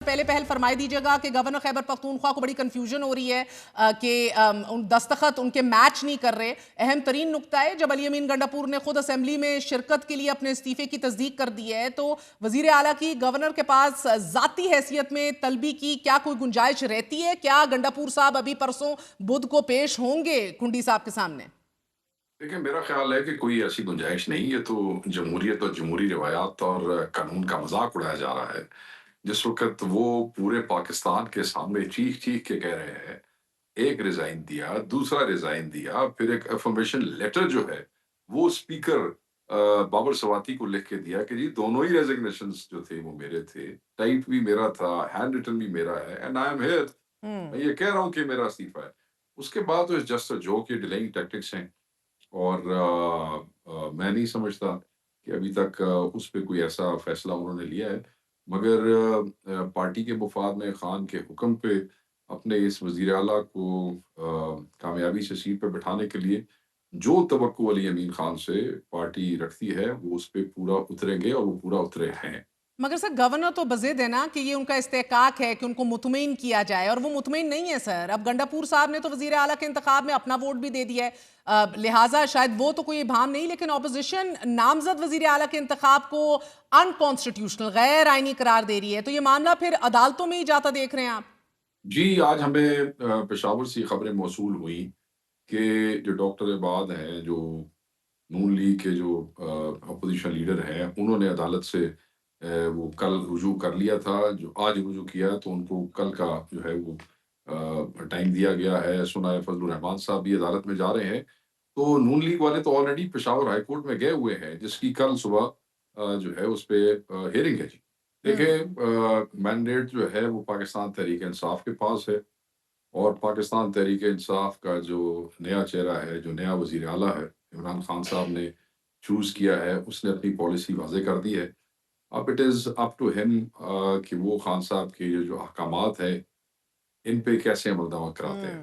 पहले पहल फरमाई दीजिएगा कि गवर्नर खैबर पख्तूनख्वा को बड़ी कंफ्यूजन हो रही है कि दस्तखत उनके मैच नहीं कर रहे। अहम तरीन नुक्ता है, जब अली अमीन गंडापुर ने खुद असेंबली में शिरकत के लिए अपने इस्तीफे की तस्दीक कर दी है, तो वजीर आला की गवर्नर के पास जाती हैसियत में तलबी की क्या कोई गुंजाइश रहती है? क्या गंडापुर साहब अभी परसों बुध को पेश होंगे खुंडी साहब के सामने? देखिए, मेरा ख़्याल है कि कोई ऐसी गुंजाइश नहीं, ये तो जमहूरियत और जमहूरी रिवायात और कानून का मज़ाक उड़ाया जा रहा है। जिस वक़्त वो पूरे पाकिस्तान के सामने चीख-चीख के कह रहे हैं, एक रिज़ाइन दिया, दूसरा रिज़ाइन दिया, फिर एक अफ़र्मेशन लेटर जो है, वो स्पीकर बाबर सवाती को लिख के दिया कि जी दोनों ही रेज़िग्नेशंस जो थे वो मेरे थे, टाइप भी मेरा था, हैंड रिटन भी मेरा है एंड आई एम हियर। मैं हम्म। ये कह रहा हूँ कि मेरा इस्तीफ़ा है। उसके बाद तो इट्स जस्ट अ जोक, ये डिलेइंग टैक्टिक्स हैं। और मैं नहीं समझता कि अभी तक उस पे कोई ऐसा फैसला उन्होंने लिया है। मगर पार्टी के मुफ़ाद में ख़ान के हुक्म पे अपने इस वज़ीर आला को कामयाबी से सीट पे बिठाने के लिए जो तवक्को अली अमीन ख़ान से पार्टी रखती है, वो उस पे पूरा उतरेंगे और वो पूरा उतरे हैं। मगर सर, गवर्नर तो बज़िद है ना कि ये उनका इस्तेहकाक है कि उनको मुतमईन किया जाए, और वो मुतमईन नहीं है सर। अब गंडापुर साहब ने तो वजीर आला के इंतखाब में अपना वोट भी दे दिया है, लिहाजा शायद वो तो कोई इबाम नहीं, लेकिन ऑपोजिशन नामजद वजीर आला के इंतखाब को अनकॉन्स्टिट्यूशनल, गैर आइनी करार दे रही है। तो ये मामला फिर अदालतों में ही जाता देख रहे हैं आप? जी, आज हमें पेशावर से खबरें मौसूल हुई कि जो डॉक्टर इबाद हैं, जो नून लीग के जो अपोजिशन लीडर हैं, उन्होंने अदालत से वो कल रुजू कर लिया था, जो आज रुजू किया तो उनको कल का जो है वो टाइम दिया गया है। सुना फजलुर रहमान साहब भी अदालत में जा रहे हैं। तो नून लीग वाले तो ऑलरेडी पेशावर हाई कोर्ट में गए हुए हैं, जिसकी कल सुबह जो है उस पे हियरिंग है जी। हम्म। देखें, मैंडेट जो है वो पाकिस्तान तहरीक-ए-इंसाफ के पास है और पाकिस्तान तहरीक-ए-इंसाफ का जो नया चेहरा है, जो नया वज़ीर आला है, इमरान खान साहब ने चूज़ किया है, उसने अपनी पॉलिसी वाज़ेह कर दी है। अब it is up to him कि वो खान साहब के ये जो अहकामात हैं, इन पे कैसे अमल दरामद कराते हैं। हम्म।